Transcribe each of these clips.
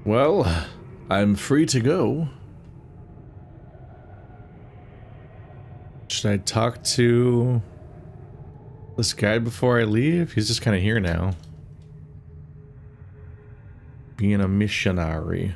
Well, I'm free to go. Should I talk to this guy before I leave? He's just kind of here now. Being a missionary.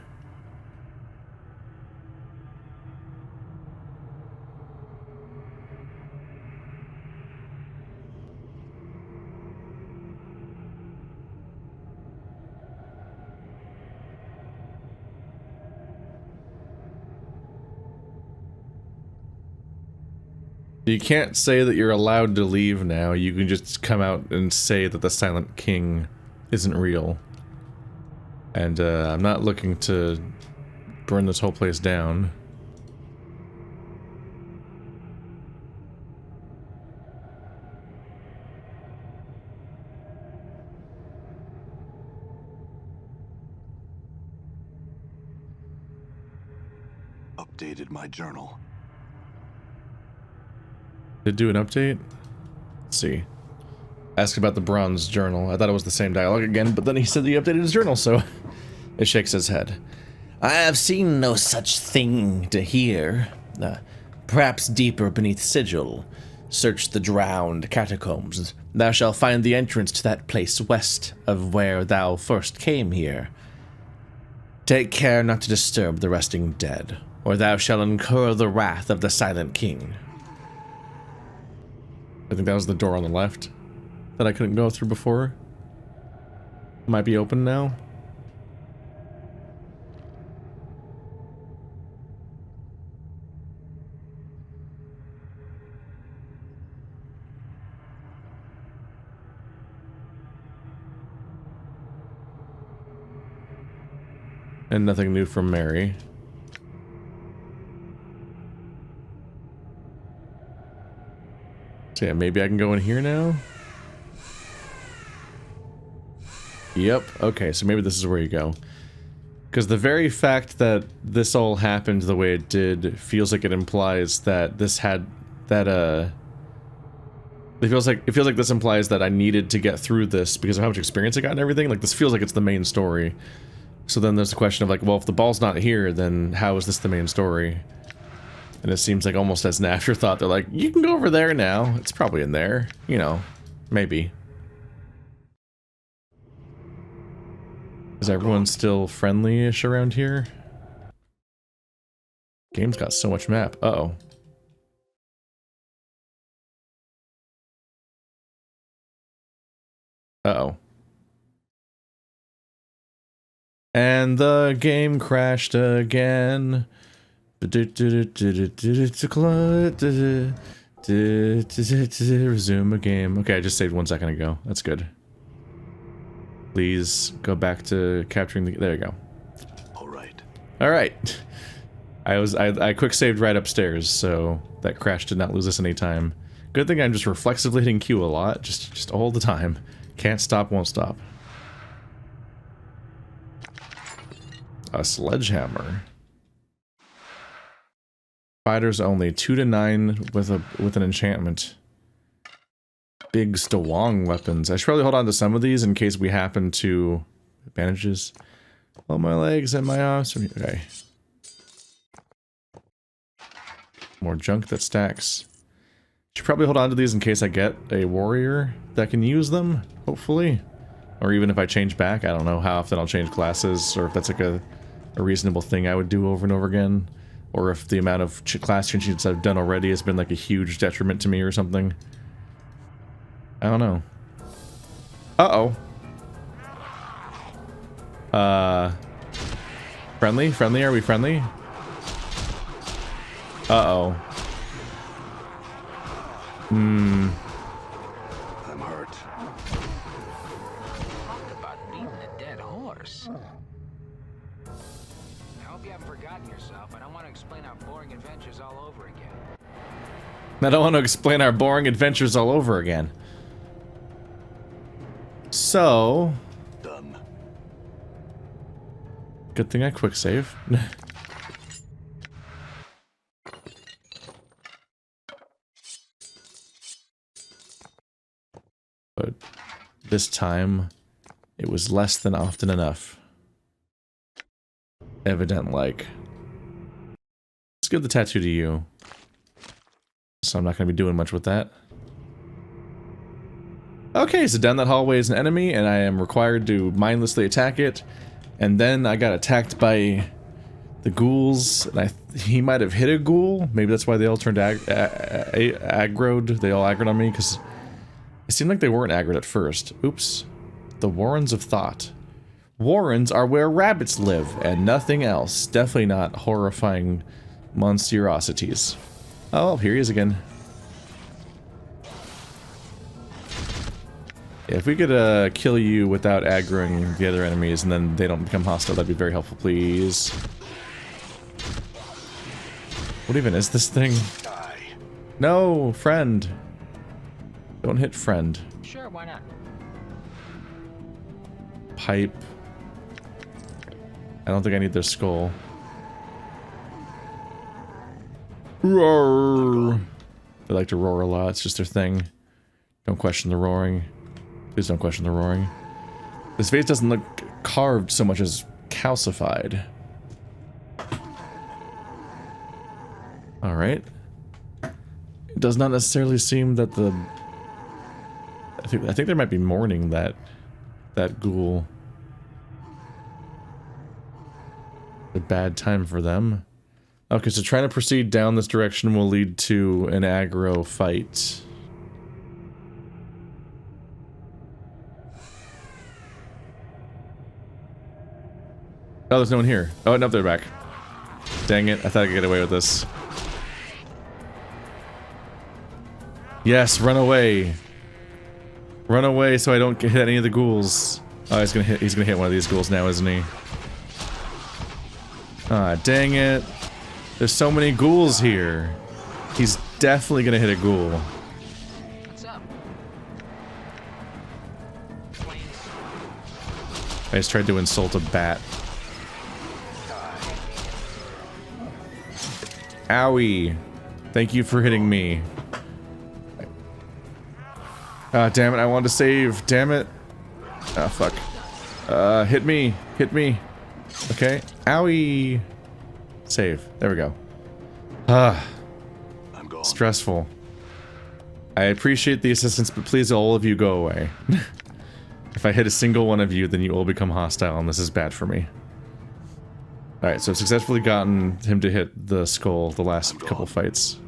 You can't say that you're allowed to leave now. You can just come out and say that the Silent King isn't real. And I'm not looking to burn this whole place down. Updated my journal. Did it do an update? Let's see. Ask about the bronze journal. I thought it was the same dialogue again, but then he said he updated his journal, so it shakes his head. I have seen no such thing to hear. Perhaps deeper beneath Sigil. Search the drowned catacombs. Thou shalt find the entrance to that place west of where thou first came here. Take care not to disturb the resting dead, or thou shalt incur the wrath of the Silent King. I think that was the door on the left that I couldn't go through before. Might be open now. And nothing new from Mary. So yeah, maybe I can go in here now? Yep, okay, so maybe this is where you go. Because the very fact that this all happened the way it did feels like it implies that this had that it feels like this implies that I needed to get through this because of how much experience I got and everything. Like, this feels like it's the main story. So then there's the question of like, well, if the ball's not here, then how is this the main story? And it seems like almost as an afterthought, they're like, you can go over there now. It's probably in there. You know, maybe. Is everyone still friendly-ish around here? Game's got so much map. Uh-oh. Uh-oh. And the game crashed again. Resume a game. Okay, I just saved 1 second ago. That's good. Please go back to capturing the... There you go. Alright. Alright. I quick saved right upstairs, so that crash did not lose us any time. Good thing I'm just reflexively hitting Q a lot, just all the time. Can't stop, won't stop. A sledgehammer. Fighters only 2 to 9 with an enchantment. Big Stawong weapons. I should probably hold on to some of these in case we happen to bandages. Oh, my legs and my arms. Okay. More junk that stacks. Should probably hold on to these in case I get a warrior that can use them, hopefully. Or even if I change back. I don't know how often I'll change classes, or if that's like a reasonable thing I would do over and over again. Or if the amount of class changes I've done already has been like a huge detriment to me or something. I don't know. Uh-oh. Friendly? Friendly? Are we friendly? Uh-oh. Hmm. I'm hurt. Talk about beating a dead horse. I hope you haven't forgotten yourself. I don't want to explain our boring adventures all over again. I don't want to explain our boring adventures all over again. So... Done. Good thing I quick save. But this time, it was less than often enough. evident like. Let's give the tattoo to you. So I'm not going to be doing much with that. Okay, so down that hallway is an enemy, and I am required to mindlessly attack it. And then I got attacked by the ghouls, and he might have hit a ghoul. Maybe that's why they all turned aggroed. They all aggroed on me, because it seemed like they weren't aggroed at first. Oops. The Warrens of Thought. Warrens are where rabbits live, and nothing else. Definitely not horrifying monstrosities. Oh, here he is again. If we could kill you without aggroing the other enemies and then they don't become hostile, that'd be very helpful, please. What even is this thing? No, friend. Don't hit friend. Sure, why not? Pipe. I don't think I need their skull. Roar. They like to roar a lot, it's just their thing. Don't question the roaring. Please don't question the roaring. This face doesn't look carved so much as calcified. Alright. It does not necessarily seem that the... I think there might be mourning that ghoul. A bad time for them. Okay, so trying to proceed down this direction will lead to an aggro fight. Oh, there's no one here. Oh, no, they're back. Dang it, I thought I could get away with this. Yes, run away. Run away so I don't hit any of the ghouls. Oh, he's gonna hit one of these ghouls now, isn't he? Ah, dang it. There's so many ghouls here. He's definitely gonna hit a ghoul. What's up? I just tried to insult a bat. Owie. Thank you for hitting me. Ah, damn it, I wanted to save. Damn it. Ah, fuck. Hit me. Hit me. Okay. Owie. Save. There we go. Ah. I'm gone. Stressful. I appreciate the assistance, but please all of you go away. If I hit a single one of you, then you all become hostile, and this is bad for me. Alright, so I've successfully gotten him to hit the skull the last couple fights.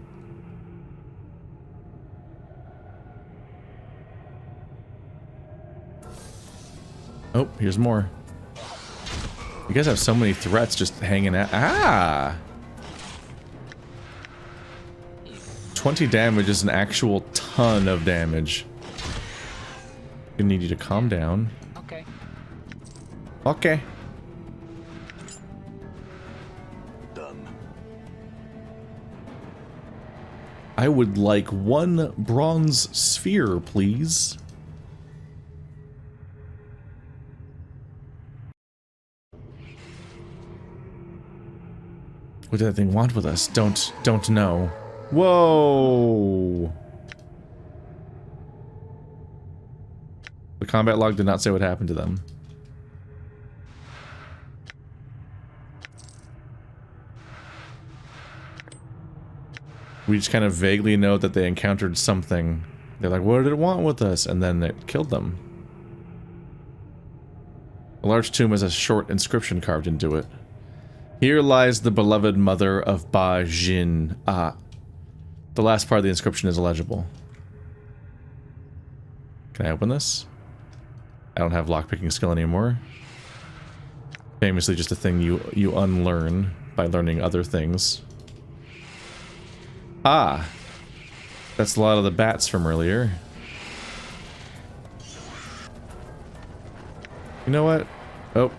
Oh, here's more. You guys have so many threats just hanging out. Ah! 20 damage is an actual ton of damage. I need you to calm down. Okay. Okay. Done. I would like one bronze sphere, please. What did that thing want with us? Don't know. Whoa! The combat log did not say what happened to them. We just kind of vaguely know that they encountered something. They're like, what did it want with us? And then it killed them. A large tomb has a short inscription carved into it. Here lies the beloved mother of Ba Jin. Ah. The last part of the inscription is illegible. Can I open this? I don't have lockpicking skill anymore. Famously just a thing you unlearn by learning other things. Ah! That's a lot of the bats from earlier. You know what? Oh.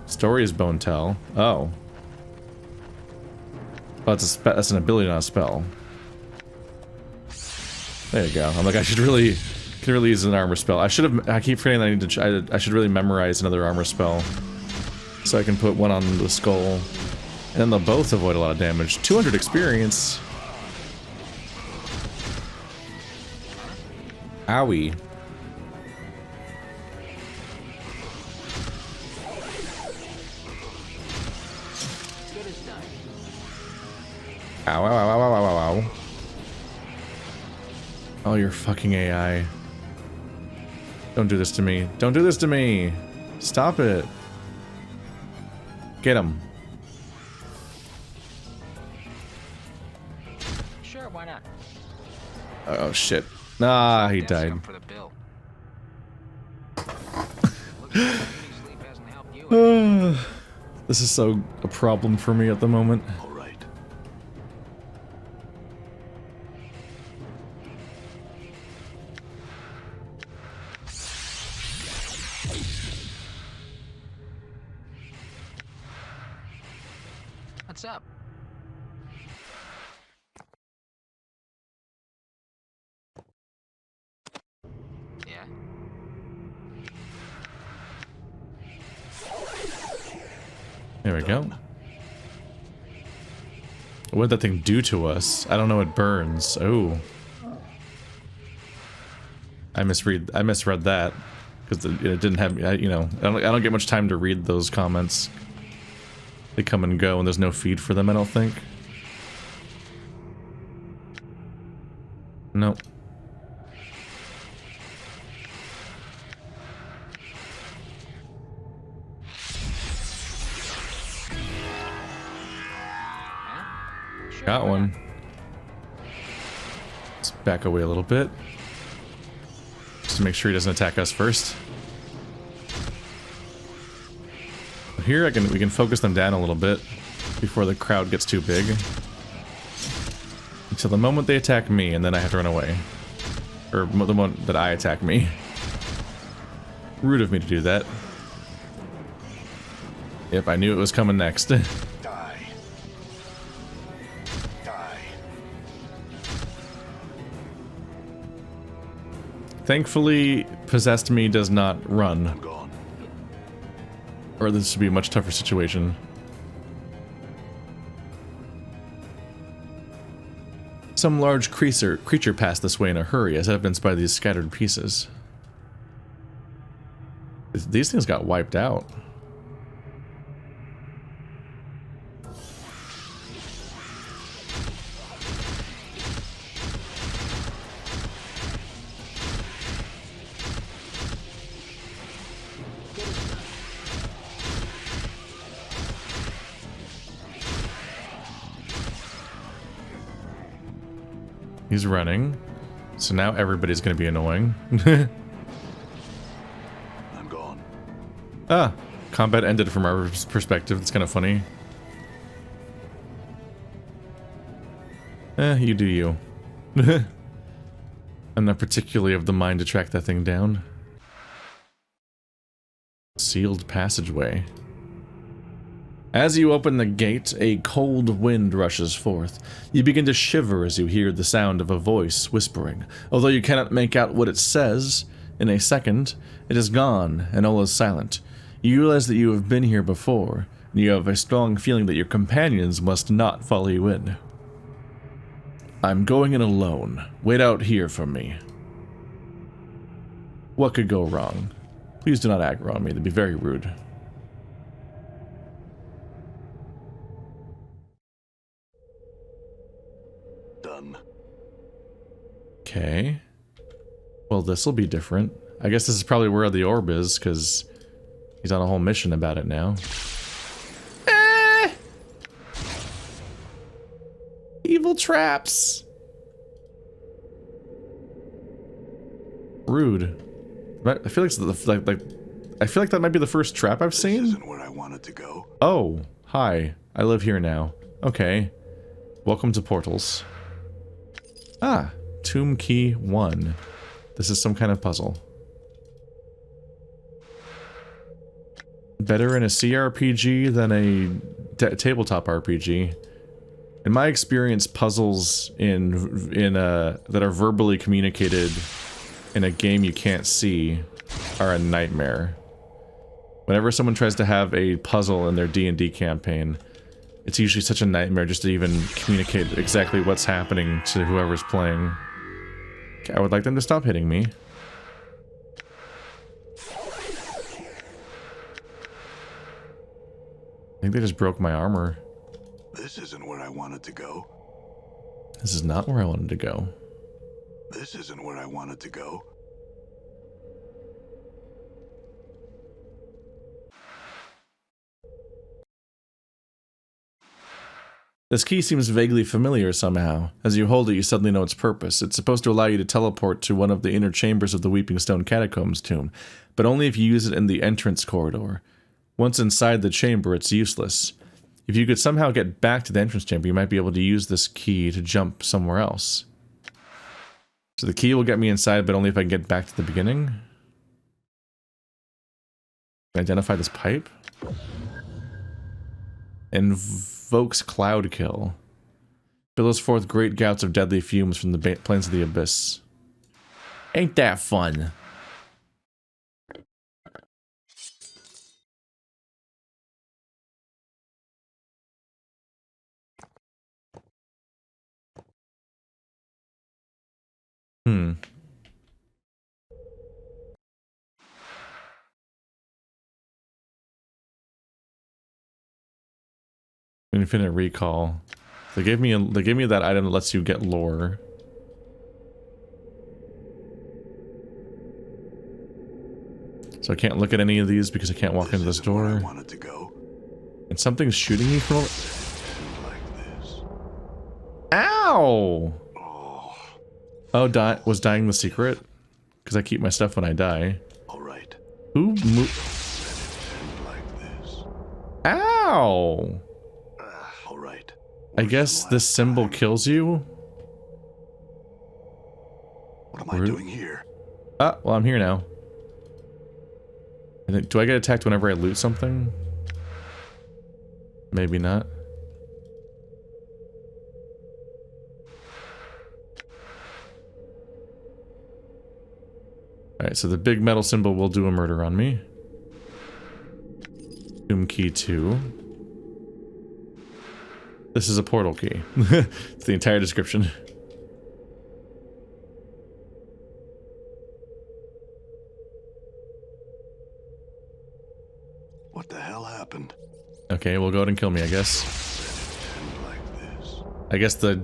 Story is bone tell. Oh. Oh, that's an ability, not a spell. There you go. I'm like, I should really... Can really use an armor spell. I keep forgetting that I need to... I should really memorize another armor spell. So I can put one on the skull. And then they'll both avoid a lot of damage. 200 experience. Owie. as done. Ow, ow, ow, ow, ow, ow, ow. Oh, you're fucking AI. Don't do this to me. Don't do this to me. Stop it. Get him. Sure, why not? Oh, shit. Ah, he Desk died. up for the bill. Looks like beauty sleep hasn't helped you. This is so a problem for me at the moment. All right. What's up? Yeah? There we go. What did that thing do to us? I don't know, it burns. Oh. I misread that. Because it didn't have, you know, I don't get much time to read those comments. They come and go and there's no feed for them, I don't think. Nope. Sure, Got why one. not? Let's back away a little bit. Just to make sure he doesn't attack us first. Here we can focus them down a little bit before the crowd gets too big. Until the moment they attack me, and then I have to run away. Or the moment that I attack me. Rude of me to do that. Yep, I knew it was coming next. Die. Die. Thankfully, Possessed Me does not run. I'm gone. Or this would be a much tougher situation. Some large creature passed this way in a hurry, as evidenced by these scattered pieces. These things got wiped out. He's running. So now everybody's going to be annoying. I'm gone. Ah, combat ended from our perspective. It's kind of funny. You do you. I'm not particularly of the mind to track that thing down. Sealed passageway. As you open the gate, a cold wind rushes forth. You begin to shiver as you hear the sound of a voice whispering. Although you cannot make out what it says, in a second, it is gone, and all is silent. You realize that you have been here before, and you have a strong feeling that your companions must not follow you in. I'm going in alone. Wait out here for me. What could go wrong? Please do not aggro on me, that'd be very rude. Done. Okay. Well, this'll be different. I guess this is probably where the orb is, because he's on a whole mission about it now. Evil traps! Rude. I feel I feel like that might be the first trap I've This seen. isn't where I wanted to go. Oh, hi. I live here now. Okay. Welcome to portals. Ah, Tomb Key 1. This is some kind of puzzle. Better in a CRPG than a tabletop RPG. In my experience, puzzles that are verbally communicated in a game you can't see are a nightmare. Whenever someone tries to have a puzzle in their D&D campaign, it's usually such a nightmare just to even communicate exactly what's happening to whoever's playing. Okay, I would like them to stop hitting me. I think they just broke my armor. This isn't where I wanted to go. This is not where I wanted to go. This isn't where I wanted to go. This key seems vaguely familiar somehow. As you hold it, you suddenly know its purpose. It's supposed to allow you to teleport to one of the inner chambers of the Weeping Stone Catacombs tomb, but only if you use it in the entrance corridor. Once inside the chamber, it's useless. If you could somehow get back to the entrance chamber, you might be able to use this key to jump somewhere else. So the key will get me inside, but only if I can get back to the beginning. Identify this pipe. Invokes Cloud Kill. Billows forth great gouts of deadly fumes from the plains of the abyss. Ain't that fun? Infinite recall. They gave me that item that lets you get lore. So I can't look at any of these because I can't walk into this door. I wanted to go. And something's shooting me from Like this. Ow! Oh, Oh, was dying the secret? Because I keep my stuff when I die. all right. Who Like this. Ow! All right. I guess this symbol kills you? What am I doing here? Ah, well, I'm here now. Do I get attacked whenever I loot something? Maybe not. Alright, so the big metal symbol will do a murder on me. Tomb key 2. This is a portal key. It's the entire description. What the hell happened? Okay, well, go ahead and kill me, I guess. Like this. I guess the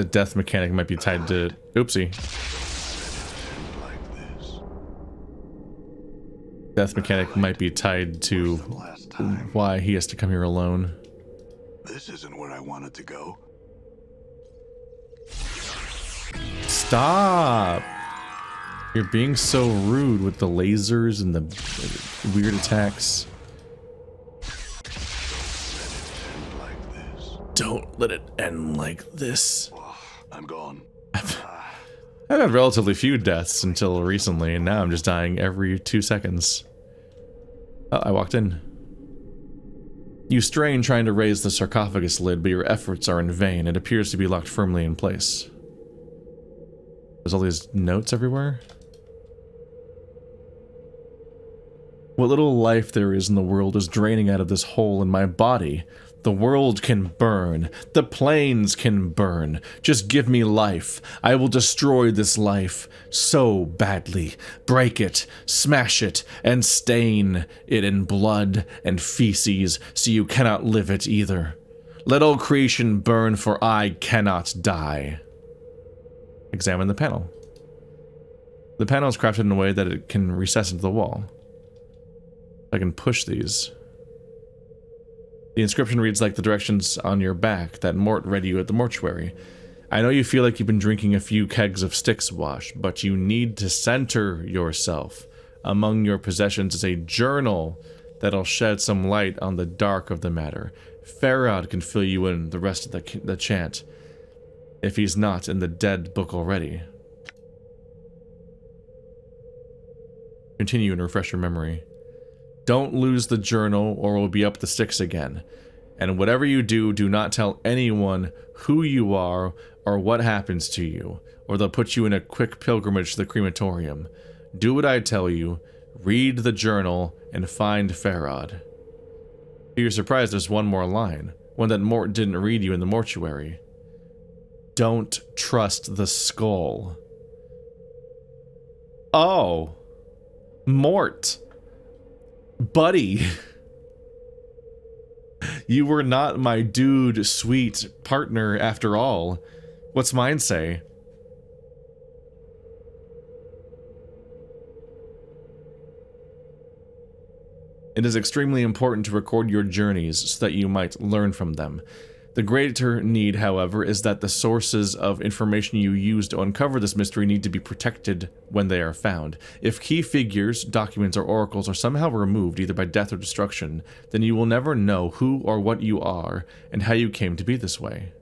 death mechanic might be tied to... Oopsie. Like this. Death mechanic might be tied to Last time. why he has to come here alone. This isn't where I wanted to go. Stop! You're being so rude with the lasers and the weird attacks. Like this. Don't let it end like this. I'm gone. I've had relatively few deaths until recently, and now I'm just dying every 2 seconds. Oh, I walked in. You strain trying to raise the sarcophagus lid, but your efforts are in vain. It appears to be locked firmly in place. There's all these notes everywhere. What little life there is in the world is draining out of this hole in my body. The world can burn. The plains can burn. Just give me life. I will destroy this life so badly. Break it, smash it, and stain it in blood and feces so you cannot live it either. Let all creation burn, for I cannot die. Examine the panel. The panel is crafted in a way that it can recess into the wall. I can push these. The inscription reads like the directions on your back that Mort read you at the mortuary. I know you feel like you've been drinking a few kegs of Styx wash, but you need to center yourself. Among your possessions is a journal that'll shed some light on the dark of the matter. Farad can fill you in the rest of the chant, if he's not in the dead book already. Continue and refresh your memory. Don't lose the journal or we'll be up the sticks again. And whatever you do, do not tell anyone who you are or what happens to you, or they'll put you in a quick pilgrimage to the crematorium. Do what I tell you, read the journal, and find Farad. To your surprise, there's one more line, one that Mort didn't read you in the mortuary. Don't trust the skull. Oh. Mort. Buddy. You were not my dude, sweet partner after all. What's mine say? It is extremely important to record your journeys so that you might learn from them. The greater need, however, is that the sources of information you use to uncover this mystery need to be protected when they are found. If key figures, documents, or oracles are somehow removed, either by death or destruction, then you will never know who or what you are and how you came to be this way.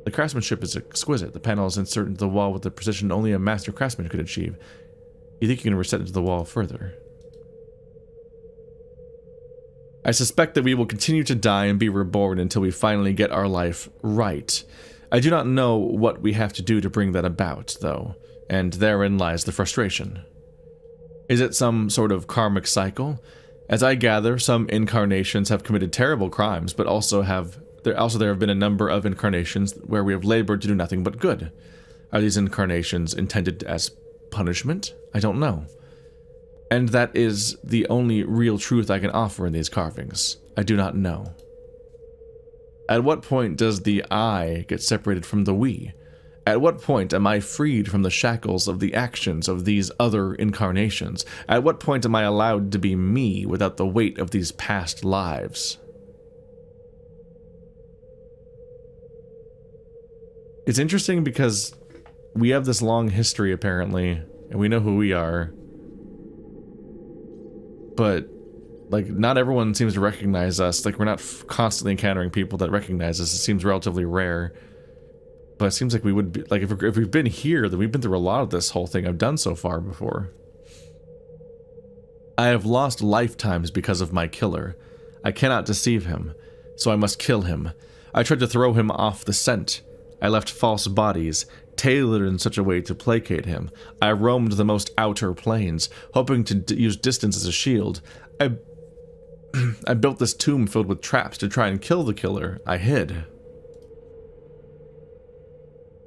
The craftsmanship is exquisite. The panel is inserted into the wall with the precision only a master craftsman could achieve. You think you can reset into the wall further? I suspect that we will continue to die and be reborn until we finally get our life right. I do not know what we have to do to bring that about, though, and therein lies the frustration. Is it some sort of karmic cycle? As I gather, some incarnations have committed terrible crimes, but there have been a number of incarnations where we have labored to do nothing but good. Are these incarnations intended as punishment? I don't know. And that is the only real truth I can offer in these carvings. I do not know. At what point does the I get separated from the we? At what point am I freed from the shackles of the actions of these other incarnations? At what point am I allowed to be me without the weight of these past lives? It's interesting because we have this long history, apparently, and we know who we are. But, like, not everyone seems to recognize us. Like, we're not constantly encountering people that recognize us. It seems relatively rare. But it seems like we would be, like, if we've been here, then we've been through a lot of this whole thing I've done so far before. I have lost lifetimes because of my killer. I cannot deceive him, so I must kill him. I tried to throw him off the scent. I left false bodies, tailored in such a way to placate him. I roamed the most outer planes, hoping to use distance as a shield. I built this tomb filled with traps to try and kill the killer. I hid.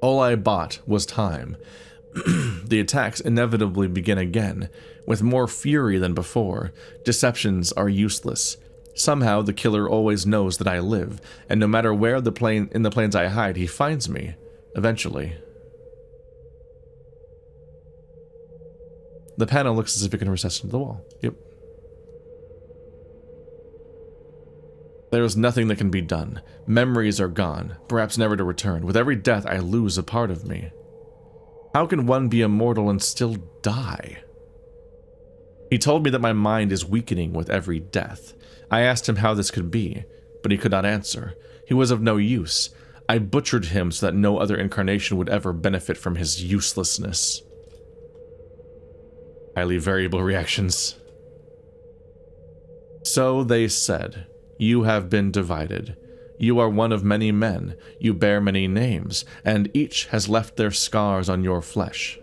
All I bought was time. The attacks inevitably begin again, with more fury than before. Deceptions are useless. Somehow the killer always knows that I live, and no matter where in the planes I hide, he finds me, eventually. The panel looks as if it can recess into the wall. Yep. There is nothing that can be done. Memories are gone, perhaps never to return. With every death, I lose a part of me. How can one be immortal and still die? He told me that my mind is weakening with every death. I asked him how this could be, but he could not answer. He was of no use. I butchered him so that no other incarnation would ever benefit from his uselessness. Highly variable reactions. So they said, you have been divided. You are one of many men. You bear many names, and each has left their scars on your flesh.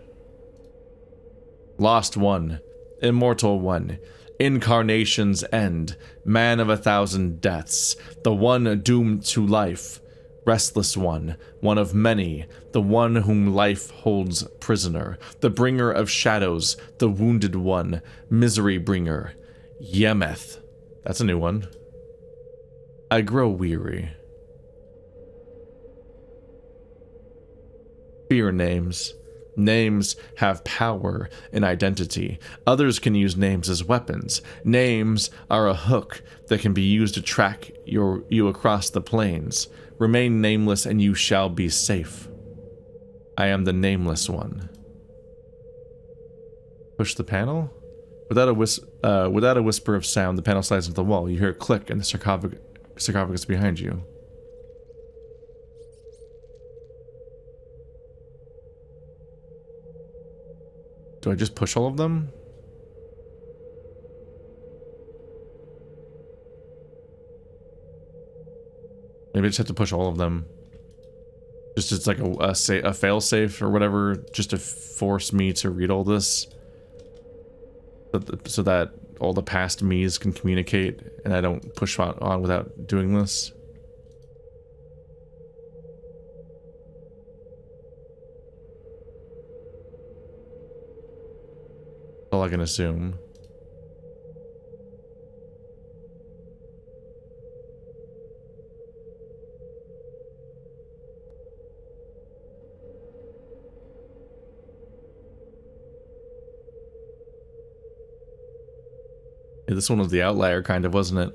Lost one, immortal one, incarnation's end, man of 1,000 deaths, the one doomed to life, restless one, one of many, the one whom life holds prisoner, the bringer of shadows, the wounded one, misery bringer, Yemeth. That's a new one. I grow weary. Fear names. Names have power and identity. Others can use names as weapons. Names are a hook that can be used to track you across the plains. Remain nameless and you shall be safe. I am the Nameless One. Push the panel? Without a whisper of sound, the panel slides into the wall. You hear a click and the sarcophagus behind you. Do I just push all of them? Maybe I just have to push all of them. Just it's like a fail-safe or whatever, just to force me to read all this. So that all the past me's can communicate and I don't push on without doing this. All I can assume. Yeah, this one was the outlier, kind of, wasn't it?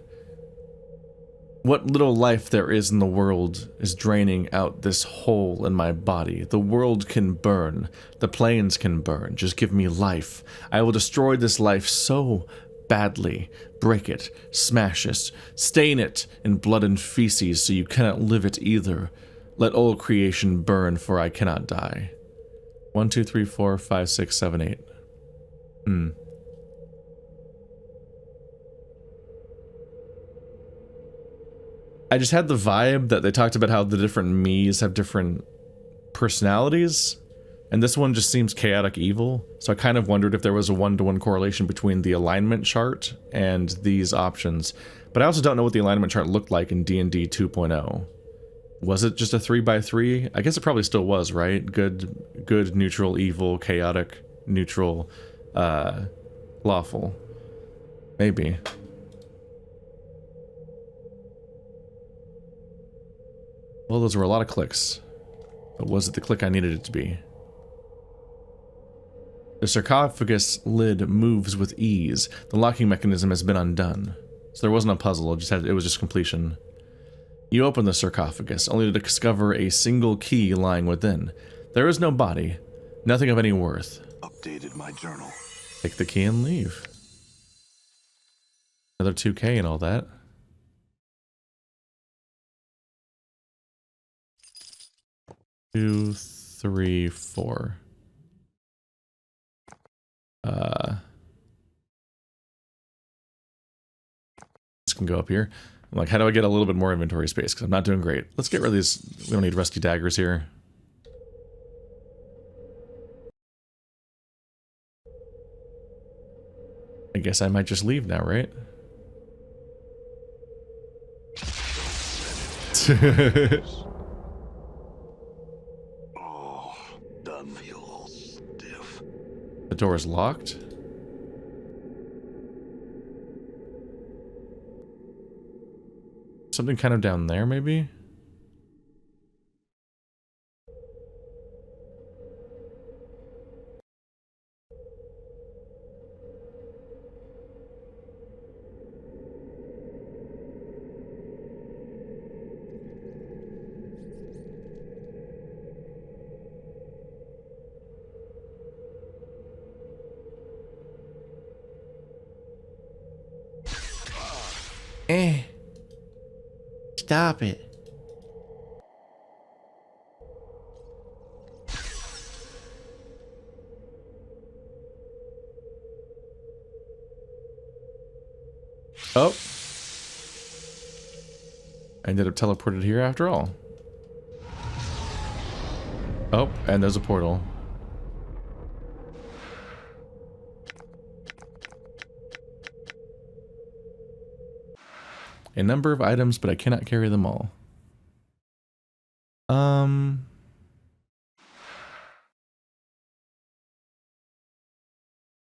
What little life there is in the world is draining out this hole in my body. The world can burn. The planes can burn. Just give me life. I will destroy this life so badly. Break it. Smash it. Stain it in blood and feces so you cannot live it either. Let all creation burn, for I cannot die. 1, 2, 3, 4, 5, 6, 7, 8. I just had the vibe that they talked about how the different me's have different personalities, and this one just seems chaotic evil, so I kind of wondered if there was a one-to-one correlation between the alignment chart and these options. But I also don't know what the alignment chart looked like in D&D 2.0. Was it just a 3x3? I guess it probably still was, right? Good, neutral, evil, chaotic, neutral, lawful. Maybe. Well, those were a lot of clicks. But was it the click I needed it to be? The sarcophagus lid moves with ease. The locking mechanism has been undone. So there wasn't a puzzle, it was just completion. You open the sarcophagus, only to discover a single key lying within. There is no body, nothing of any worth. Updated my journal. Take the key and leave. Another 2K and all that. Two, three, 4. This can go up here. I'm like, how do I get a little bit more inventory space? Because I'm not doing great. Let's get rid of these. We don't need rusty daggers here. I guess I might just leave now, right? Oh, done feel all stiff. The door is locked. Something kind of down there, maybe? Stop it. Oh. I ended up teleported here after all. Oh, and there's a portal. A number of items, but I cannot carry them all.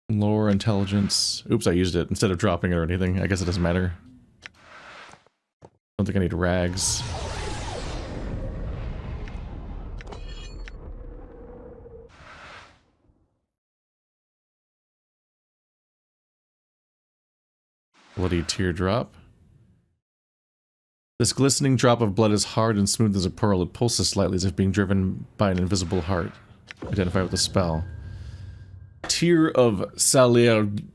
Lore, intelligence. Oops, I used it instead of dropping it or anything. I guess it doesn't matter. Don't think I need rags. Bloody teardrop. This glistening drop of blood is hard and smooth as a pearl. It pulses slightly as if being driven by an invisible heart. Identify with a spell. Tear of Salierudi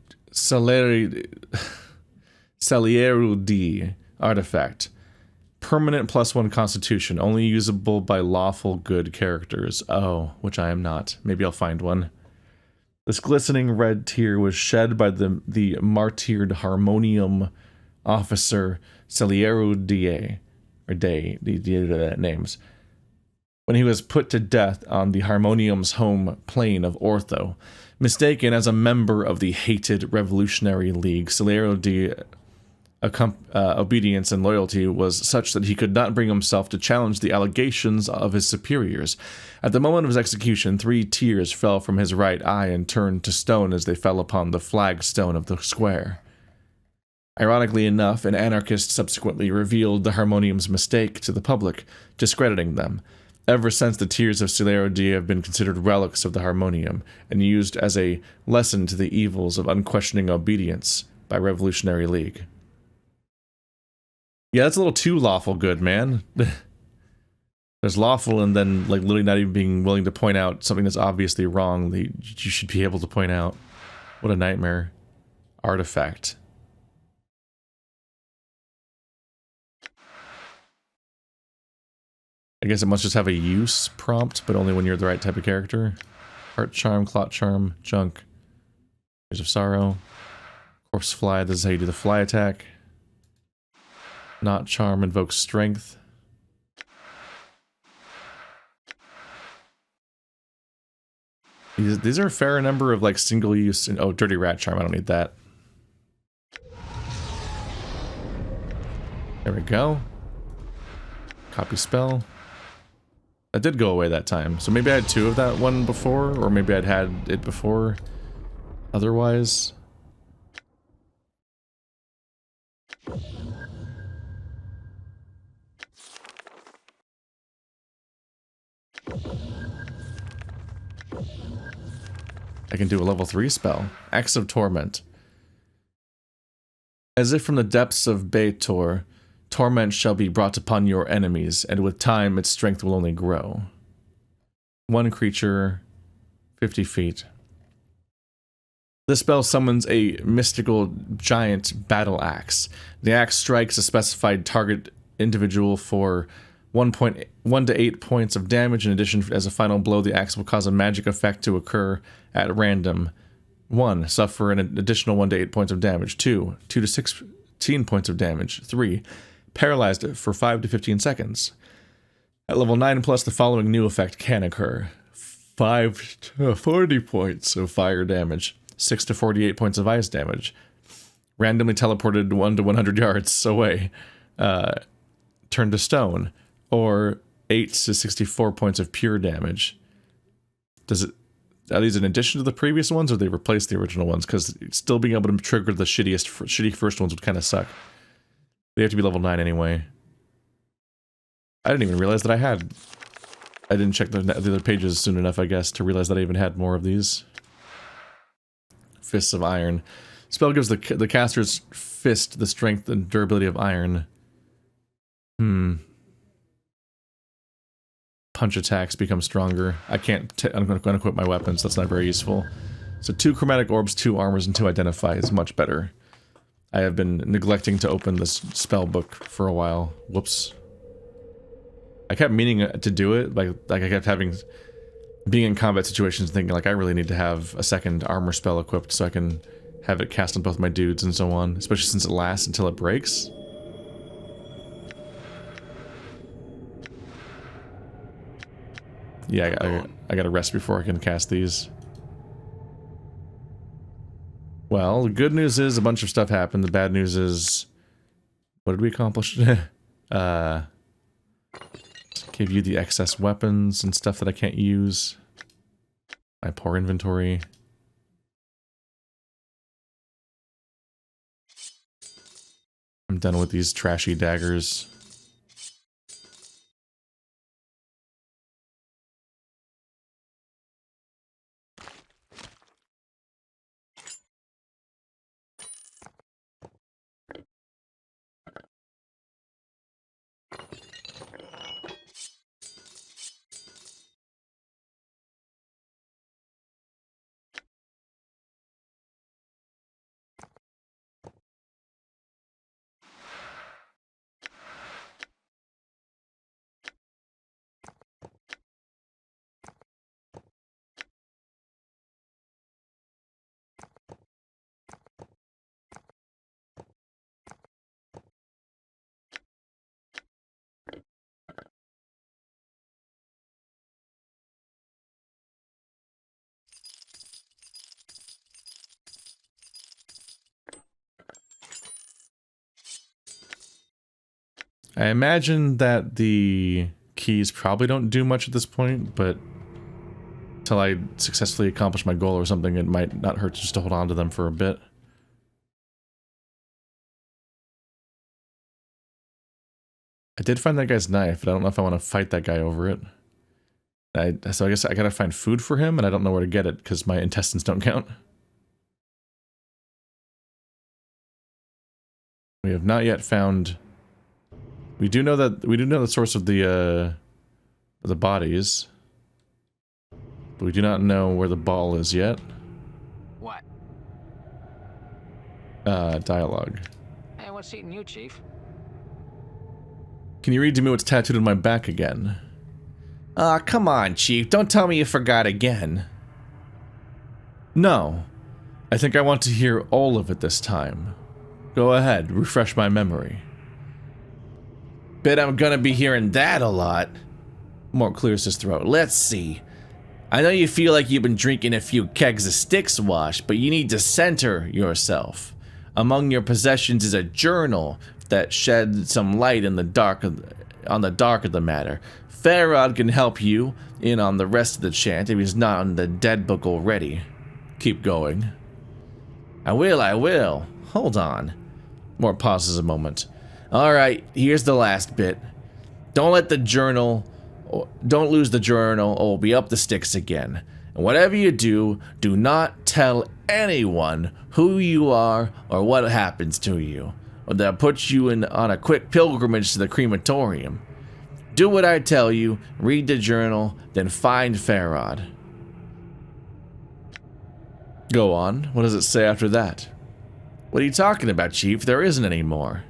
artifact. Permanent +1 constitution. Only usable by lawful good characters. Oh, which I am not. Maybe I'll find one. This glistening red tear was shed by the martyred harmonium officer Saliero Die, or Day, the names, when he was put to death on the Harmonium's home plane of Ortho. Mistaken as a member of the hated Revolutionary League, Saliero Die obedience and loyalty was such that he could not bring himself to challenge the allegations of his superiors. At the moment of his execution, 3 tears fell from his right eye and turned to stone as they fell upon the flagstone of the square. Ironically enough, an anarchist subsequently revealed the Harmonium's mistake to the public, discrediting them. Ever since, the tears of Saliero Die have been considered relics of the Harmonium, and used as a lesson to the evils of unquestioning obedience by Revolutionary League. Yeah, that's a little too lawful good, man. There's lawful and then, like, literally not even being willing to point out something that's obviously wrong that you should be able to point out. What a nightmare. Artifact. I guess it must just have a use prompt, but only when you're the right type of character. Heart Charm, Clot Charm, Junk. Tears of Sorrow. Corpse Fly, this is how you do the fly attack. Not Charm invokes Strength. These are a fair number of, like, single use. And, oh, Dirty Rat Charm, I don't need that. There we go. Copy spell. That did go away that time. So maybe I had 2 of that one before, or maybe I'd had it before. Otherwise. I can do a level 3 spell. Axe of Torment. As if from the depths of Baator, torment shall be brought upon your enemies, and with time its strength will only grow. 1 creature, 50 feet. This spell summons a mystical giant battle axe. The axe strikes a specified target individual for 1 to 8 points of damage. In addition, as a final blow, the axe will cause a magic effect to occur at random. 1. Suffer an additional 1 to 8 points of damage. 2. 2 to 16 points of damage. 3. Paralyzed for 5 to 15 seconds. At level 9 plus, the following new effect can occur. 5 to 40 points of fire damage. 6 to 48 points of ice damage. Randomly teleported 1 to 100 yards away. Turned to stone. Or 8 to 64 points of pure damage. Are these in addition to the previous ones, or they replace the original ones? Because still being able to trigger the shitty first ones would kind of suck. They have to be level 9 anyway. I didn't even realize that I didn't check the other pages soon enough, I guess, to realize that I even had more of these. Fists of Iron. Spell gives the caster's fist the strength and durability of iron. Punch attacks become stronger. I'm going to equip my weapons. That's not very useful. So 2 chromatic orbs, 2 armors, and 2 identify is much better. I have been neglecting to open this spell book for a while. Whoops. I kept meaning to do it. Like I kept being in combat situations thinking, like, I really need to have a second armor spell equipped so I can have it cast on both my dudes and so on. Especially since it lasts until it breaks. Yeah, I gotta rest before I can cast these. Well, the good news is a bunch of stuff happened. The bad news is... What did we accomplish? Give you the excess weapons and stuff that I can't use. My poor inventory. I'm done with these trashy daggers. I imagine that the keys probably don't do much at this point, but until I successfully accomplish my goal or something, it might not hurt just to hold on to them for a bit. I did find that guy's knife, but I don't know if I want to fight that guy over it. So I guess I gotta find food for him, and I don't know where to get it, because my intestines don't count. We have not yet found... We do know the source of the bodies. But we do not know where the ball is yet. What? Dialogue. Hey, what's eating you, Chief? Can you read to me what's tattooed on my back again? Come on, Chief. Don't tell me you forgot again. No. I think I want to hear all of it this time. Go ahead, refresh my memory. Bet I'm gonna be hearing that a lot. Mort clears his throat. Let's see. I know you feel like you've been drinking a few kegs of Styx wash, but you need to center yourself. Among your possessions is a journal that shed some light in the dark on the dark of the matter. Farod can help you in on the rest of the chant if he's not on the dead book already. Keep going. I will. Hold on. Mort pauses a moment. Alright, here's the last bit. Don't lose the journal, or it'll be up the Styx again. And whatever you do, do not tell anyone who you are or what happens to you, or that puts you on a quick pilgrimage to the crematorium. Do what I tell you, read the journal, then find Farod. Go on. What does it say after that? What are you talking about, Chief? There isn't any more.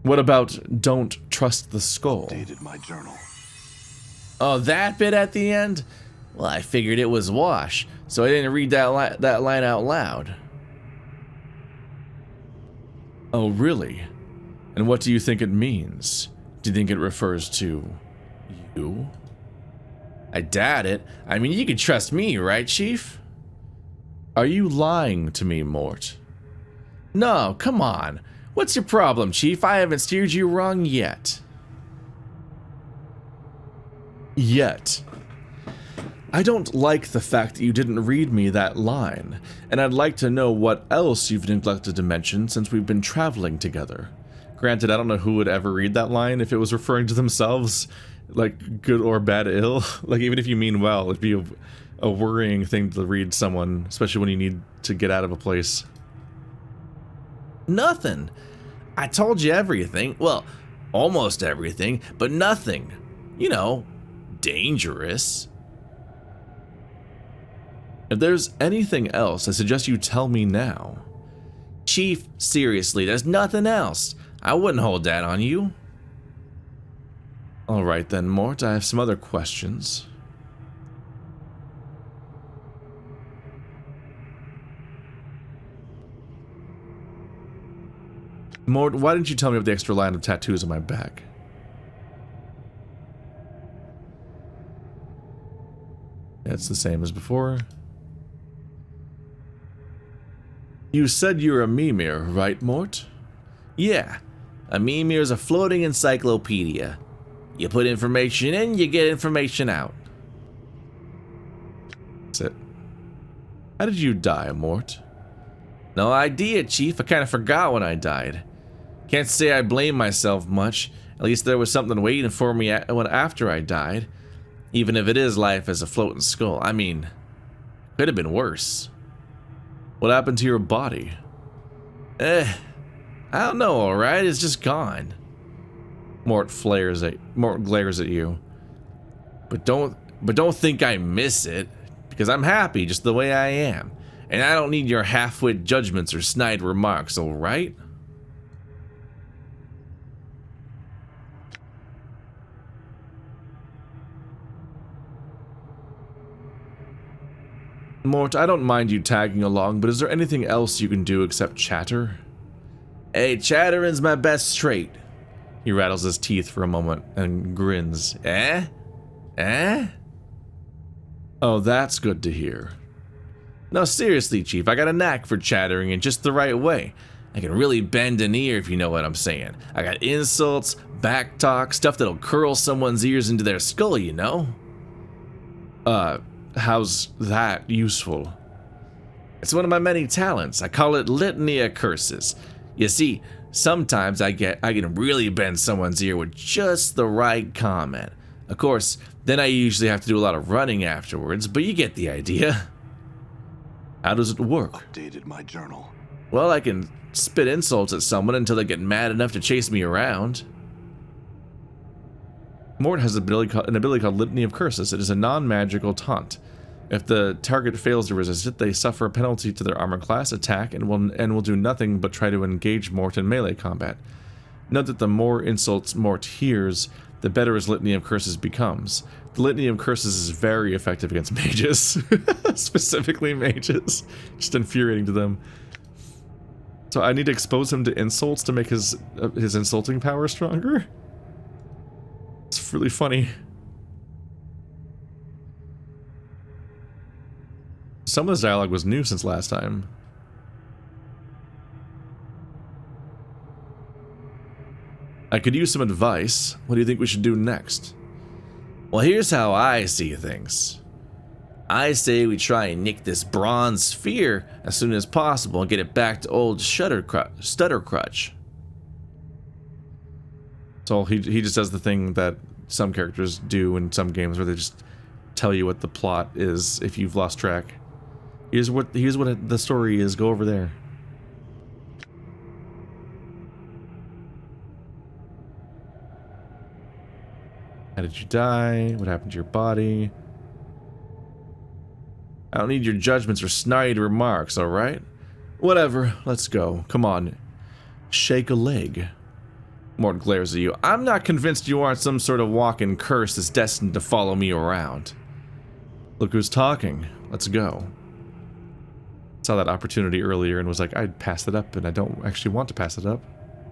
What about don't trust the skull? Updated my journal. Oh, that bit at the end? Well, I figured it was wash, so I didn't read that line out loud. Oh, really? And what do you think it means? Do you think it refers to you? I doubt it. I mean, you can trust me, right, Chief? Are you lying to me, Mort? No, come on. What's your problem, Chief? I haven't steered you wrong yet. Yet. I don't like the fact that you didn't read me that line, and I'd like to know what else you've neglected to mention since we've been traveling together. Granted, I don't know who would ever read that line if it was referring to themselves, like good or bad ill. Like, even if you mean well, it'd be a worrying thing to read someone, especially when you need to get out of a place. Nothing. I told you everything. Well, almost everything, but nothing. You know, dangerous. If there's anything else, I suggest you tell me now. Chief, seriously, there's nothing else. I wouldn't hold that on you. Alright then, Mort, I have some other questions. Mort, why didn't you tell me of the extra line of tattoos on my back? It's the same as before. You said you're a Mimir, right, Mort? Yeah, a Mimir is a floating encyclopedia. You put information in, you get information out. That's it. How did you die, Mort? No idea, Chief. I kind of forgot when I died. Can't say I blame myself much. At least there was something waiting for me after I died. Even if it is life as a floating skull. I mean, could have been worse. What happened to your body? I don't know, alright? It's just gone. Mort glares at you. But don't think I miss it, because I'm happy just the way I am. And I don't need your half-wit judgments or snide remarks, alright? Mort, I don't mind you tagging along, but is there anything else you can do except chatter? Hey, chattering's my best trait. He rattles his teeth for a moment and grins. Eh? Eh? Oh, that's good to hear. No, seriously, Chief, I got a knack for chattering in just the right way. I can really bend an ear if you know what I'm saying. I got insults, backtalk, stuff that'll curl someone's ears into their skull, you know? How's that useful? It's one of my many talents. I call it litany of curses. You see, sometimes I can really bend someone's ear with just the right comment. Of course, then I usually have to do a lot of running afterwards, but you get the idea. How does it work? Updated my journal. Well, I can spit insults at someone until they get mad enough to chase me around. Mort has an ability called Litany of Curses. It is a non-magical taunt. If the target fails to resist it, they suffer a penalty to their armor class, attack, and will do nothing but try to engage Mort in melee combat. Note that the more insults Mort hears, the better his Litany of Curses becomes. The Litany of Curses is very effective against mages. Specifically mages. Just infuriating to them. So I need to expose him to insults to make his insulting power stronger? It's really funny. Some of this dialogue was new since last time. I could use some advice. What do you think we should do next? Well, here's how I see things. I say we try and nick this bronze sphere as soon as possible and get it back to old Stuttercrutch. So he just does the thing that some characters do in some games where they just tell you what the plot is if you've lost track. Here's what the story is. Go over there. How did you die? What happened to your body? I don't need your judgments or snide remarks, alright? Whatever, let's go. Come on. Shake a leg. Mort glares at you. I'm not convinced you aren't some sort of walking curse that's destined to follow me around. Look who's talking. Let's go. Saw that opportunity earlier and was like, I'd pass it up, and I don't actually want to pass it up.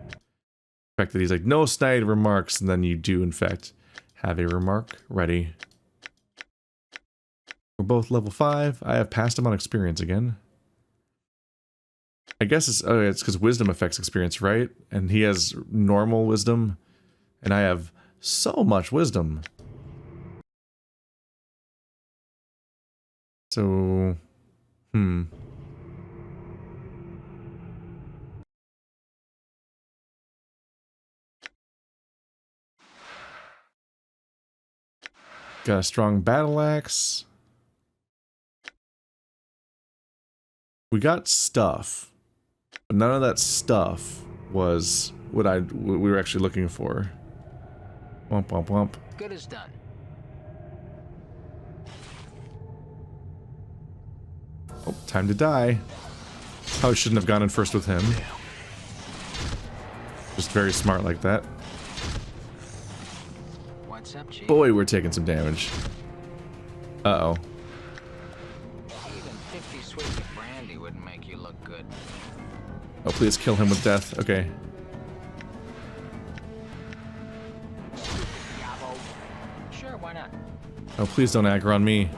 The fact that he's like, no snide remarks, and then you do, in fact, have a remark ready. We're both level 5. I have passed him on experience again. I guess it's because wisdom affects experience, right? And he has normal wisdom, and I have so much wisdom. So, got a strong battle axe. We got stuff, but none of that stuff was what we were actually looking for. Womp womp womp. Good as done. Oh, time to die. Probably shouldn't have gone in first with him. Just very smart like that. What's up, Chief? Boy, we're taking some damage. Uh-oh. Even 50 swigs of brandy wouldn't make you look good. Oh, please kill him with death. Okay. Sure, why not? Oh, please don't aggro on me.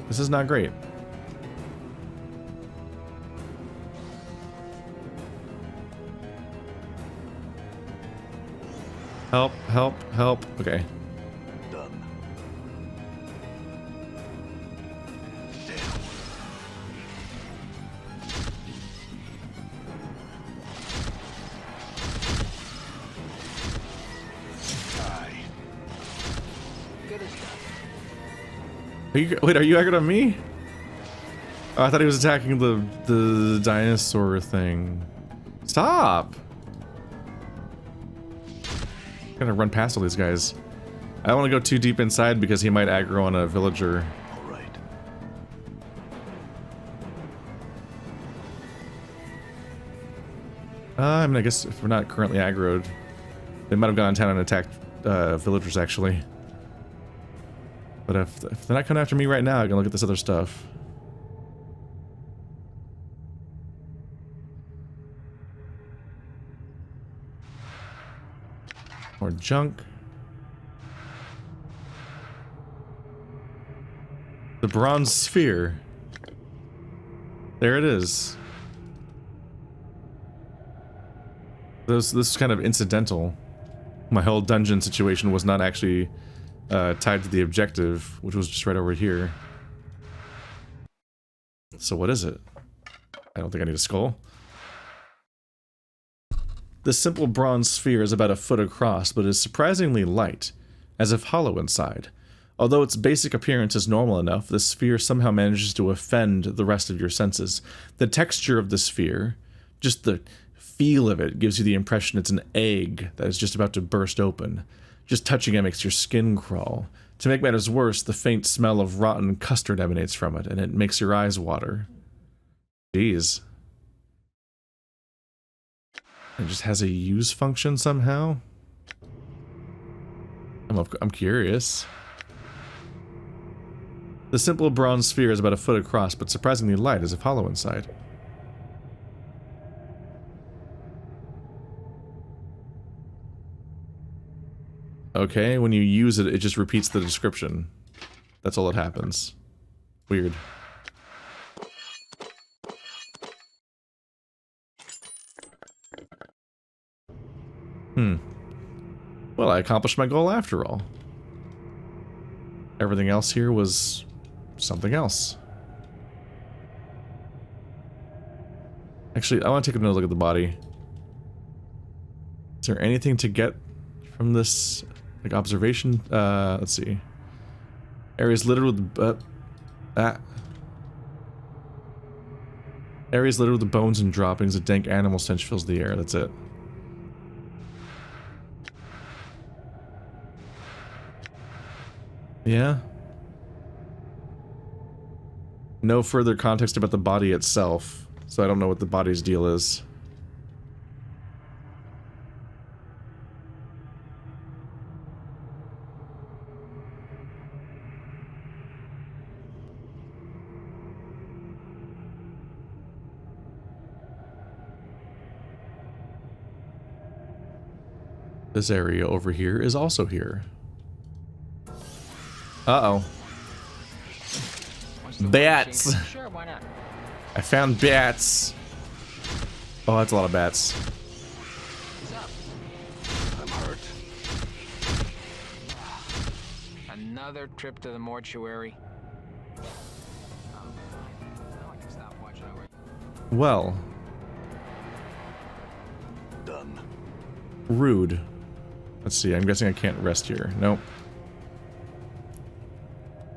This is not great. Help, help, help. Okay. Done. Good as done. Wait, are you aggroed on me? Oh, I thought he was attacking the dinosaur thing. Stop! I'm gonna run past all these guys. I don't want to go too deep inside because he might aggro on a villager. All right. I mean, I guess if we're not currently aggroed, they might have gone in town and attacked villagers actually. But if they're not coming after me right now, I can look at this other stuff. More junk. The bronze sphere. There it is. This is kind of incidental. My whole dungeon situation was not actually tied to the objective, which was just right over here. So what is it? I don't think I need a skull. This simple bronze sphere is about a foot across, but is surprisingly light, as if hollow inside. Although its basic appearance is normal enough, the sphere somehow manages to offend the rest of your senses. The texture of the sphere, just the feel of it, gives you the impression it's an egg that is just about to burst open. Just touching it makes your skin crawl. To make matters worse, the faint smell of rotten custard emanates from it, and it makes your eyes water. Jeez. It just has a use function somehow? I'm curious. The simple bronze sphere is about a foot across, but surprisingly light, as if hollow inside. Okay, when you use it, it just repeats the description. That's all that happens. Weird. Well, I accomplished my goal after all. Everything else here was something else. Actually, I want to take another look at the body. Is there anything to get from this, like, observation? Let's see. Areas littered with areas littered with the bones and droppings. A dank animal stench fills the air. That's it. Yeah. No further context about the body itself, so I don't know what the body's deal is. This area over here is also here. Uh-oh. Bats! Sure, why not? I found bats! Oh, that's a lot of bats. What's up? I'm hurt. Another trip to the mortuary. Oh, now I can stop watching over. Well, Done. rude. Let's see, I'm guessing I can't rest here. Nope.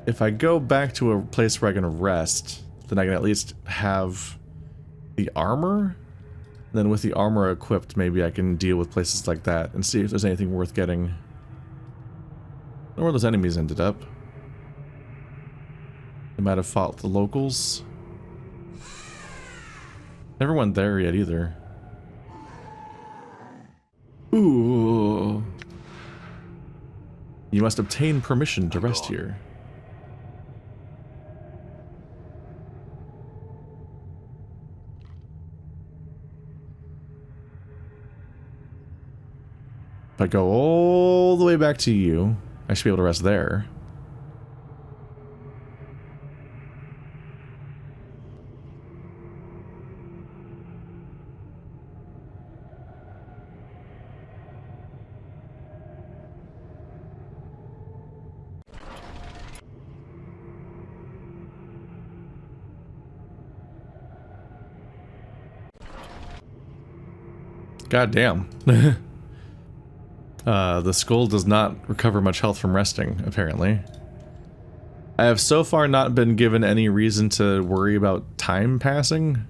If I go back to a place where I can rest, then I can at least have the armor. Then with the armor equipped, maybe I can deal with places like that and see if there's anything worth getting. I don't know where those enemies ended up. They might have fought the locals. Never went there yet either. Ooh. You must obtain permission to rest here. If I go all the way back to you, I should be able to rest there. God damn. The skull does not recover much health from resting, apparently. I have so far not been given any reason to worry about time passing.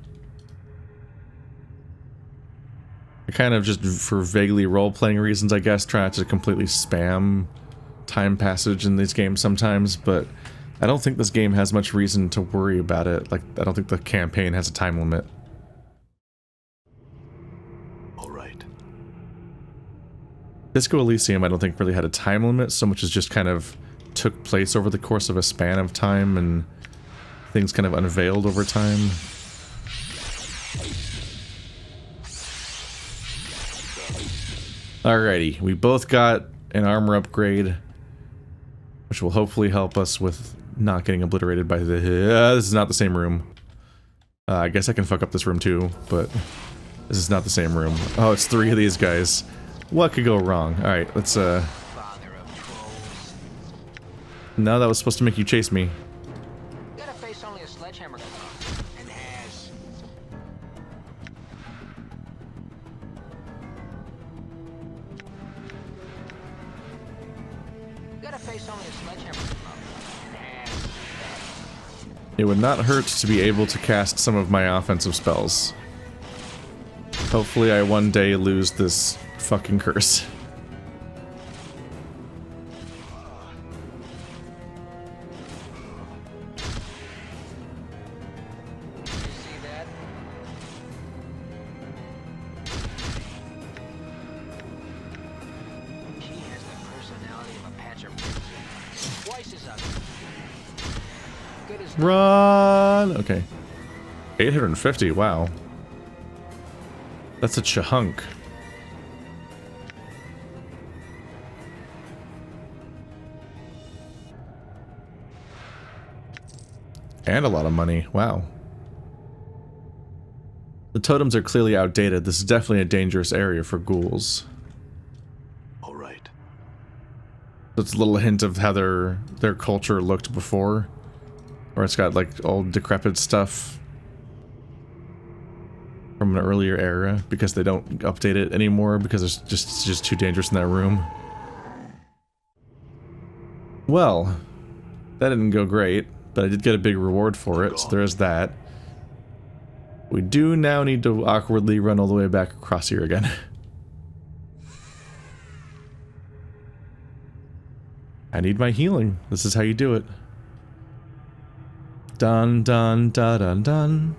I kind of just, for vaguely role-playing reasons, I guess, try not to completely spam time passage in these games sometimes, but I don't think this game has much reason to worry about it. Like, I don't think the campaign has a time limit. Disco Elysium, I don't think really had a time limit, so much as just kind of took place over the course of a span of time, and things kind of unveiled over time. Alrighty, we both got an armor upgrade, which will hopefully help us with not getting obliterated by the... this is not the same room. I guess I can fuck up this room too, but this is not the same room. Oh, it's 3 of these guys. What could go wrong? Alright, let's, No, that was supposed to make you chase me. Gotta face only a sledgehammer and has. Gotta face only a sledgehammer. It would not hurt to be able to cast some of my offensive spells. Hopefully I one day lose this fucking curse. Run! Okay. 850, wow. That's a chunk. And a lot of money, wow. The totems are clearly outdated. This is definitely a dangerous area for ghouls. All right. That's a little hint of how their culture looked before. Or it's got like old decrepit stuff from an earlier era because they don't update it anymore because it's just too dangerous in that room. Well, that didn't go great, but I did get a big reward for it, so there's that. We do now need to awkwardly run all the way back across here again. I need my healing. This is how you do it. Dun dun dun dun dun.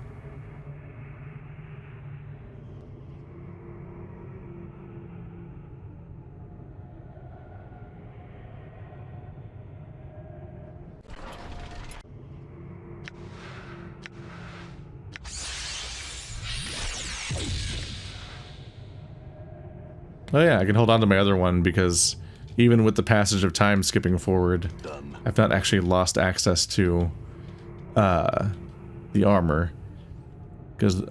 Oh yeah, I can hold on to my other one because even with the passage of time skipping forward, I've not actually lost access to the armor because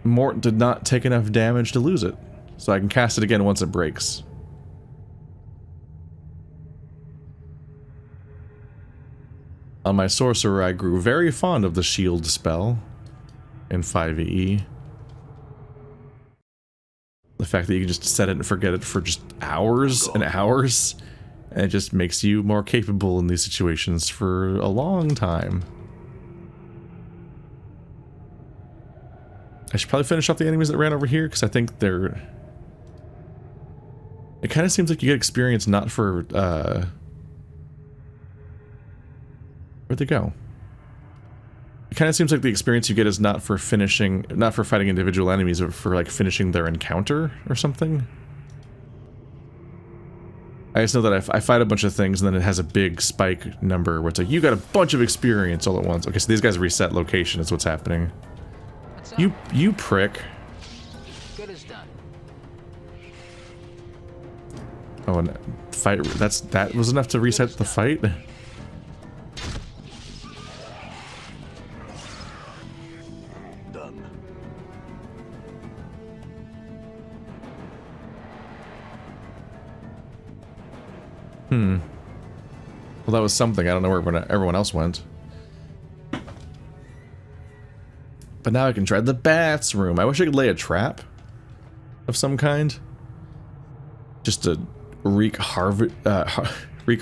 Mort did not take enough damage to lose it, so I can cast it again once it breaks. On my sorcerer, I grew very fond of the shield spell in 5e. The fact that you can just set it and forget it for just hours and hours, and it just makes you more capable in these situations for a long time. I should probably finish off the enemies that ran over here, because I think they're... It kind of seems like you get experience not for, where'd they go? It kind of seems like the experience you get is not for finishing, not for fighting individual enemies, but for, like, finishing their encounter or something. I just know that I fight a bunch of things, and then it has a big spike number where it's like, you got a bunch of experience all at once. Okay, so these guys reset location is what's happening. You prick. Good as done. Oh, and fight, that was enough to reset the fight? Done. Well, that was something. I don't know where everyone else went. But now I can try the bats room. I wish I could lay a trap of some kind. Just to wreak wreak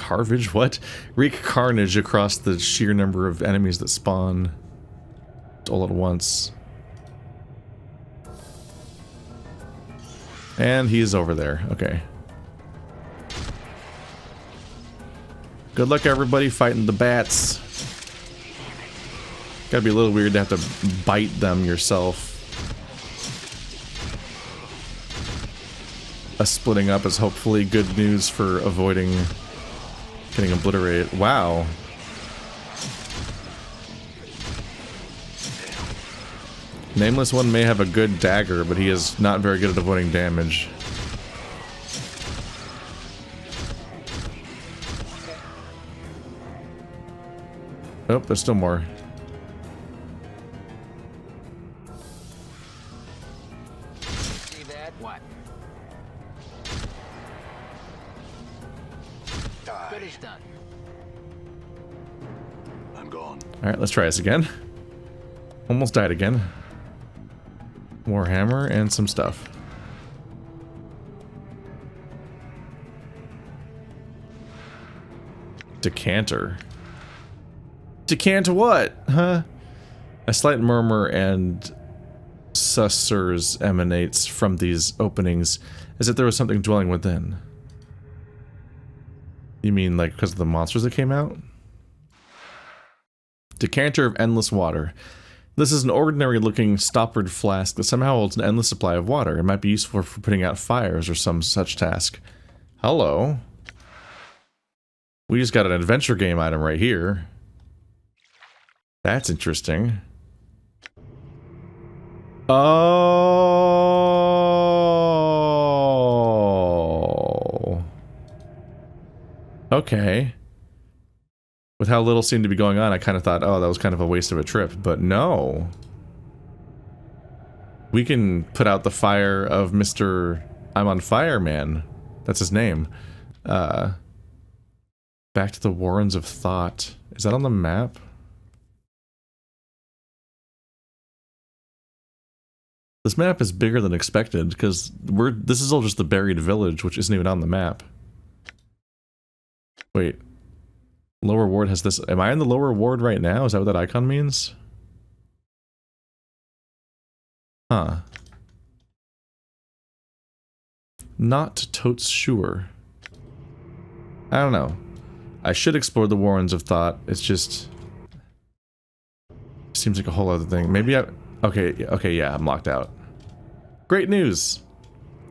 carnage across the sheer number of enemies that spawn all at once. And he's over there. Okay. Good luck, everybody, fighting the bats. Gotta be a little weird to have to bite them yourself. A splitting up is hopefully good news for avoiding getting obliterated. Wow. Nameless One may have a good dagger, but he is not very good at avoiding damage. Oh, there's still more. See that? What? Good as done. I'm gone. Alright, let's try this again. Almost died again. More hammer and some stuff. Decanter. Decant what? Huh? A slight murmur and sussurs emanates from these openings, as if there was something dwelling within. You mean like because of the monsters that came out? Decanter of endless water. This is an ordinary looking stoppered flask that somehow holds an endless supply of water. It might be useful for putting out fires or some such task. Hello. We just got an adventure game item right here. That's interesting. Oh. Okay. With how little seemed to be going on, I kind of thought, oh, that was kind of a waste of a trip, but no. We can put out the fire of Mr. I'm on Fire Man. That's his name. Back to the Warrens of Thought. Is that on the map? This map is bigger than expected, because this is all just the buried village, which isn't even on the map. Wait. Lower ward has this. Am I in the lower ward right now? Is that what that icon means? Huh. Not totes sure. I don't know. I should explore the Warrens of Thought. It's just... seems like a whole other thing. Maybe I... Okay, yeah, I'm locked out. Great news!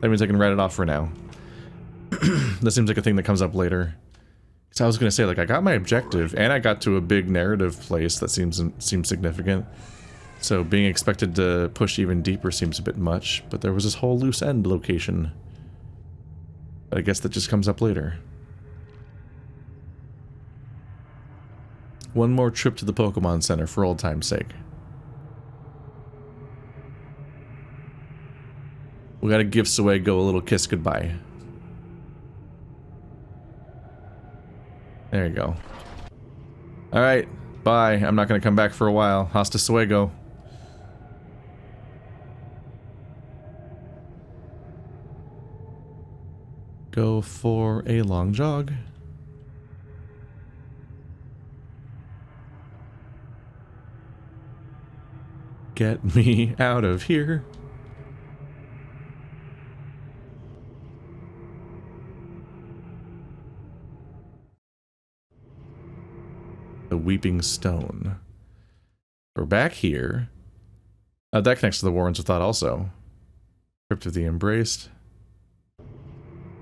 That means I can write it off for now. That seems like a thing that comes up later. So I was gonna say, like, I got my objective, and I got to a big narrative place that seems significant. So being expected to push even deeper seems a bit much, but there was this whole loose end location. But I guess that just comes up later. One more trip to the Pokemon Center for old time's sake. We gotta give Suego a little kiss goodbye. There you go. Alright, bye. I'm not gonna come back for a while. Hasta Suego. Go for a long jog. Get me out of here. The Weeping Stone. We're back here. That connects to the Warrens of Thought also. Crypt of the Embraced.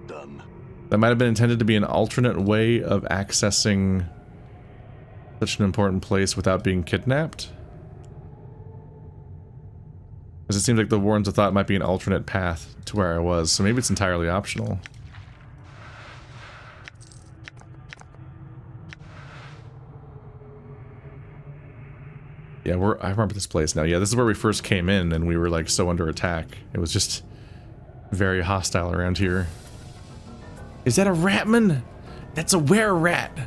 Done. That might have been intended to be an alternate way of accessing such an important place without being kidnapped. Because it seems like the Warrens of Thought might be an alternate path to where I was, so maybe it's entirely optional. Yeah, I remember this place now. Yeah, this is where we first came in and we were like so under attack. It was just very hostile around here. Is that a ratman? That's a were-rat!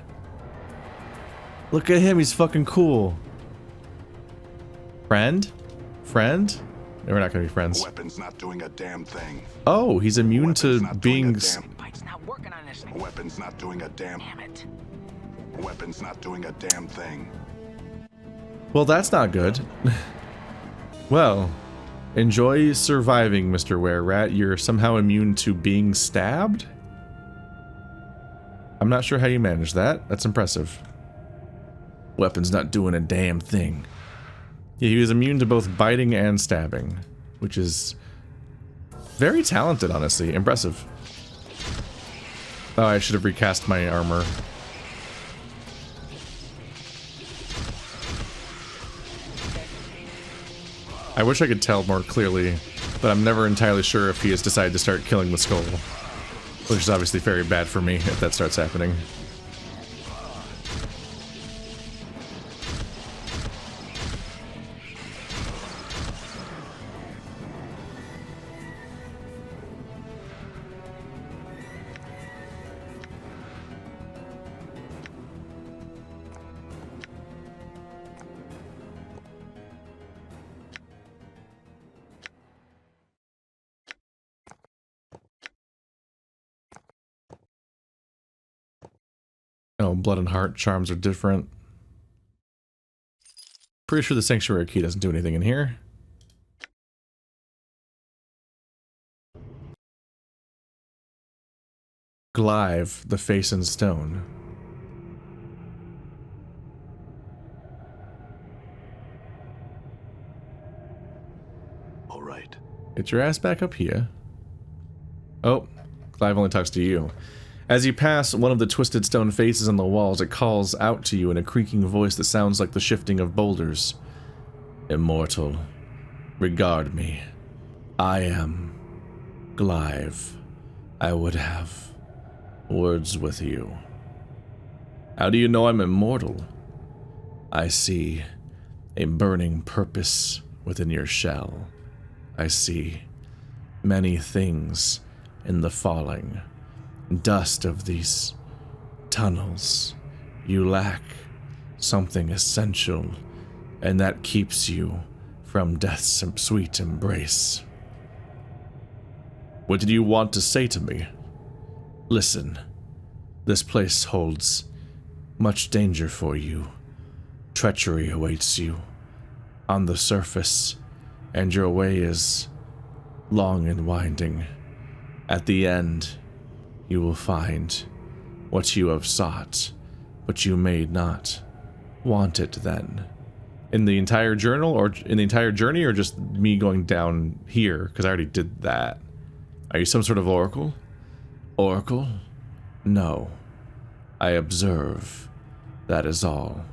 Look at him, he's fucking cool. Friend? Friend? No, we're not gonna be friends. Weapon's not doing a damn thing. Oh, he's immune to Weapon's being... Bike's not working on this thing. Weapon's not doing a damn... Damn it. Weapon's not doing a damn thing. Well, that's not good. Well, enjoy surviving, Mr. Were-Rat. You're somehow immune to being stabbed? I'm not sure how you managed that. That's impressive. Weapon's not doing a damn thing. Yeah, he was immune to both biting and stabbing, which is very talented, honestly. Impressive. Oh, I should have recast my armor. I wish I could tell more clearly, but I'm never entirely sure if he has decided to start killing the skull. Which is obviously very bad for me if that starts happening. Oh, blood and heart charms are different. Pretty sure the sanctuary key doesn't do anything in here. Glyve, the face in stone. All right. Get your ass back up here. Oh, Glyve only talks to you. As you pass one of the twisted stone faces on the walls, it calls out to you in a creaking voice that sounds like the shifting of boulders. Immortal, regard me. I am Glyve. I would have words with you. How do you know I'm immortal? I see a burning purpose within your shell. I see many things in the falling dust of these tunnels. You lack something essential, and that keeps you from death's sweet embrace. What did you want to say to me? Listen, this place holds much danger for you. Treachery awaits you on the surface, and your way is long and winding. At the end, you will find what you have sought, but you may not want it then. In the entire journal, or in the entire journey, or just me going down here? Because I already did that. Are you some sort of oracle? Oracle? No. I observe. That is all.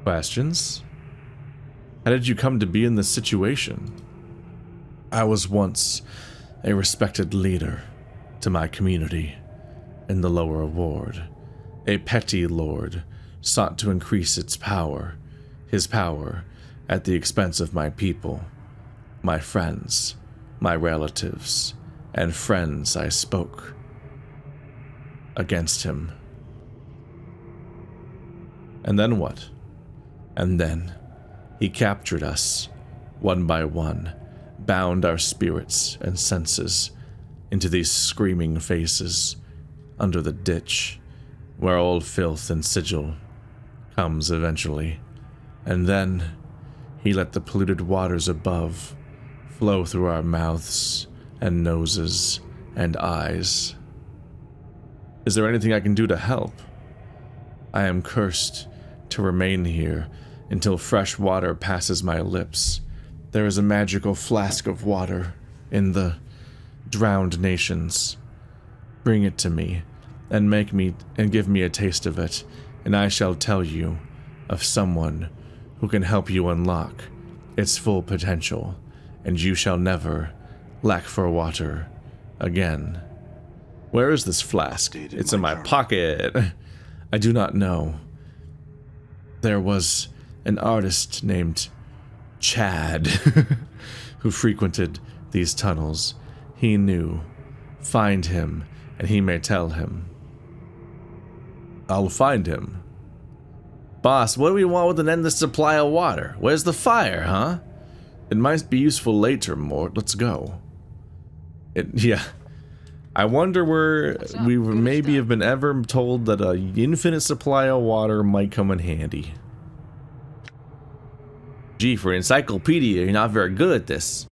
Questions? How did you come to be in this situation? I was once a respected leader to my community in the lower ward. A petty lord sought to increase its power, his power, at the expense of my people, my friends, my relatives, and friends. I spoke against him. And then what? And then he captured us, one by one, bound our spirits and senses into these screaming faces under the ditch, where all filth and sigil comes eventually. And then he let the polluted waters above flow through our mouths and noses and eyes. Is there anything I can do to help? I am cursed to remain here until fresh water passes my lips. There is a magical flask of water in the drowned nations. Bring it to me and give me a taste of it, and I shall tell you of someone who can help you unlock its full potential, and you shall never lack for water again. Where is this flask? It's in my pocket. I do not know. There was an artist named Chad who frequented these tunnels. He knew. Find him, and he may tell him. I'll find him. Boss, what do we want with an endless supply of water? Where's the fire, huh? It might be useful later, Mort. Let's go. Yeah. I wonder where we maybe have been ever told that an infinite supply of water might come in handy. Gee, for an encyclopedia, you're not very good at this.